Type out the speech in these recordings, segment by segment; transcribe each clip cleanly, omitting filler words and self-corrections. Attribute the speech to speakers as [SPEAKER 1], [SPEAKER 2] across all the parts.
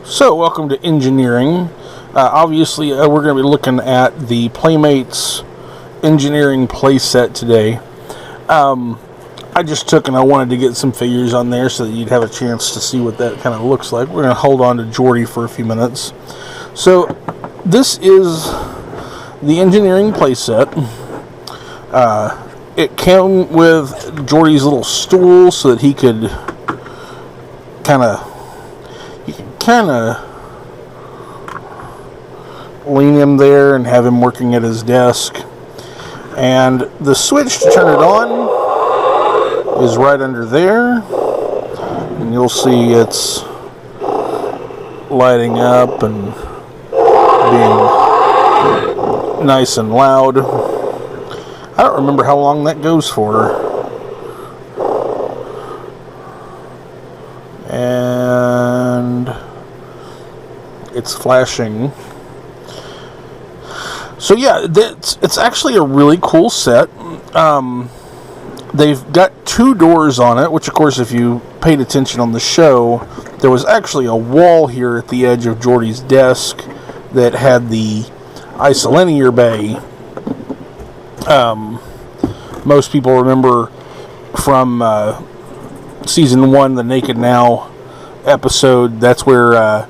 [SPEAKER 1] So, welcome to engineering. Obviously, we're going to be looking at the Playmates Engineering playset today. I just took and I wanted to get some figures on there so that you'd have a chance to see what that kind of looks like. We're going to hold on to Jordy for a few minutes. So, this is the engineering playset. It came with Jordy's little stool so that he could kind of lean him there and have him working at his desk. And the switch to turn it on is right under there. And you'll see it's lighting up and being nice and loud. I don't remember how long that goes for. And it's flashing. So yeah, it's actually a really cool set. They've got two doors on it, which of course if you paid attention on the show, there was actually a wall here at the edge of Jordy's desk that had the isolinear bay. Most people remember from season 1, the Naked Now episode. That's where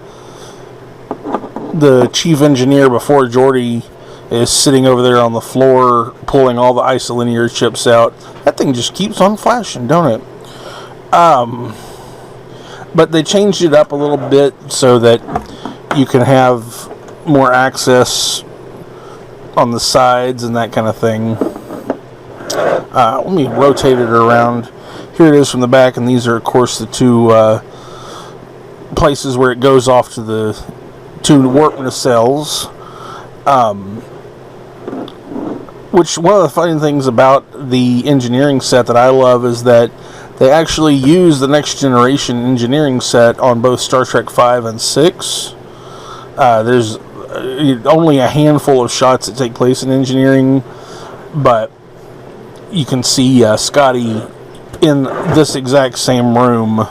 [SPEAKER 1] the chief engineer before Jordy is sitting over there on the floor pulling all the isolinear chips out. That thing just keeps on flashing, don't it? But they changed it up a little bit so that you can have more access on the sides and that kind of thing. Let me rotate it around. Here it is from the back, and these are of course the two places where it goes off to the two warp nacelles. Which one of the funny things about the engineering set that I love is that they actually use the Next Generation engineering set on both Star Trek 5 and 6. There's only a handful of shots that take place in engineering, but you can see Scotty in this exact same room.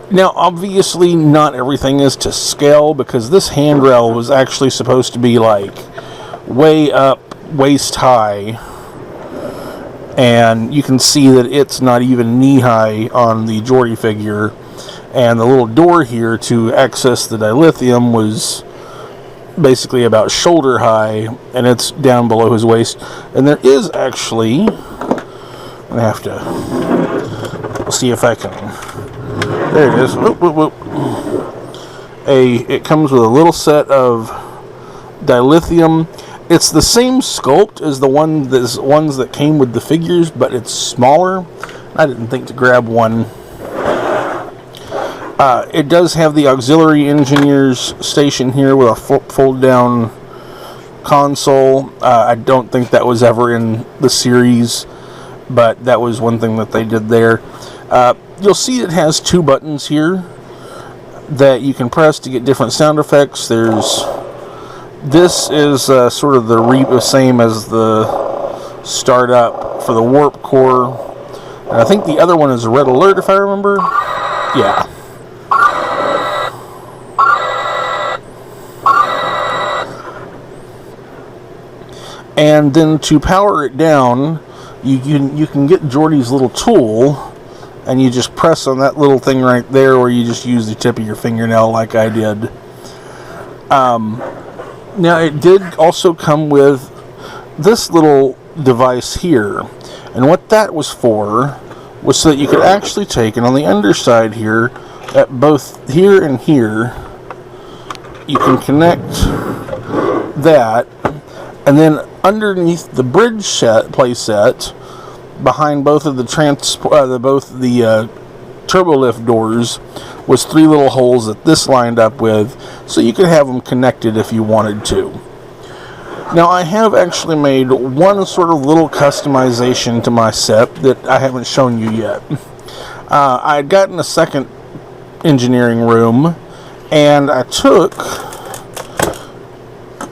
[SPEAKER 1] Now, obviously, not everything is to scale, because this handrail was actually supposed to be like way up, waist high, and you can see that it's not even knee high on the Jordy figure. And the little door here to access the dilithium was basically about shoulder high, and it's down below his waist. And there is actually, I'm gonna have to see if I can. There it is. Whoop, whoop, whoop. It comes with a little set of dilithium. It's the same sculpt as the ones that came with the figures, but it's smaller. I didn't think to grab one. It does have the auxiliary engineer's station here with a fold-down console. I don't think that was ever in the series, but that was one thing that they did there. You'll see it has two buttons here that you can press to get different sound effects. This is sort of the same as the startup for the warp core. And I think the other one is a red alert, if I remember. Yeah. And then to power it down, you can get Jordy's little tool, and you just press on that little thing right there, or you just use the tip of your fingernail like I did. Now, it did also come with this little device here, and what that was for was so that you could actually take, and on the underside here, at both here and here, you can connect that, and then underneath the bridge playset, behind both of the turbolift doors, was three little holes that this lined up with, so you could have them connected if you wanted to. Now, I have actually made one sort of little customization to my set that I haven't shown you yet. I had gotten a second engineering room, and I took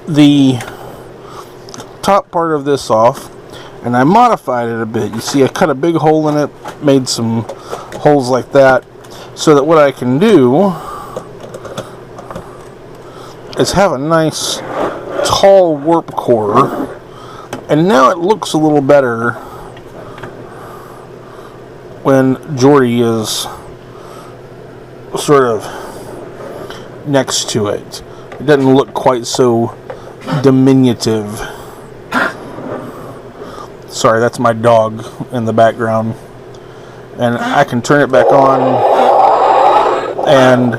[SPEAKER 1] the top part of this off and I modified it a bit. You see I cut a big hole in it, made some holes like that, so that what I can do is have a nice tall warp core, and now it looks a little better when Geordi is sort of next to it. It doesn't look quite so diminutive. Sorry, that's my dog in the background. And I can turn it back on, and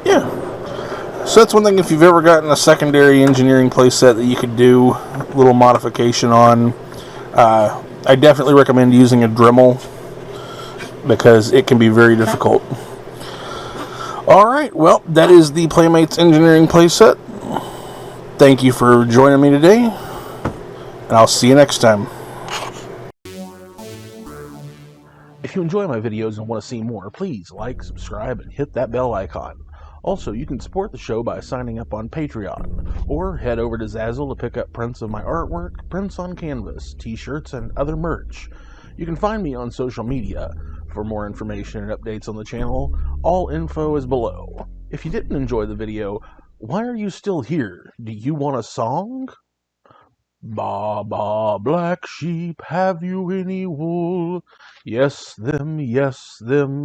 [SPEAKER 1] yeah. So that's one thing, if you've ever gotten a secondary engineering playset that you could do a little modification on. I definitely recommend using a Dremel, because it can be very difficult. Alright, well, that is the Playmates Engineering playset. Thank you for joining me today, and I'll see you next time. If you enjoy my videos and want to see more, please like, subscribe, and hit that bell icon. Also, you can support the show by signing up on Patreon, or head over to Zazzle to pick up prints of my artwork, prints on canvas, t-shirts, and other merch. You can find me on social media. For more information and updates on the channel, all info is below. If you didn't enjoy the video, why are you still here? Do you want a song? Ba ba, black sheep, have you any wool? Yes, them,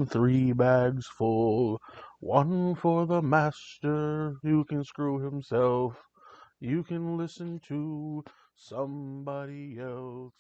[SPEAKER 1] 3 bags full. One for the master, who can screw himself. You can listen to somebody else.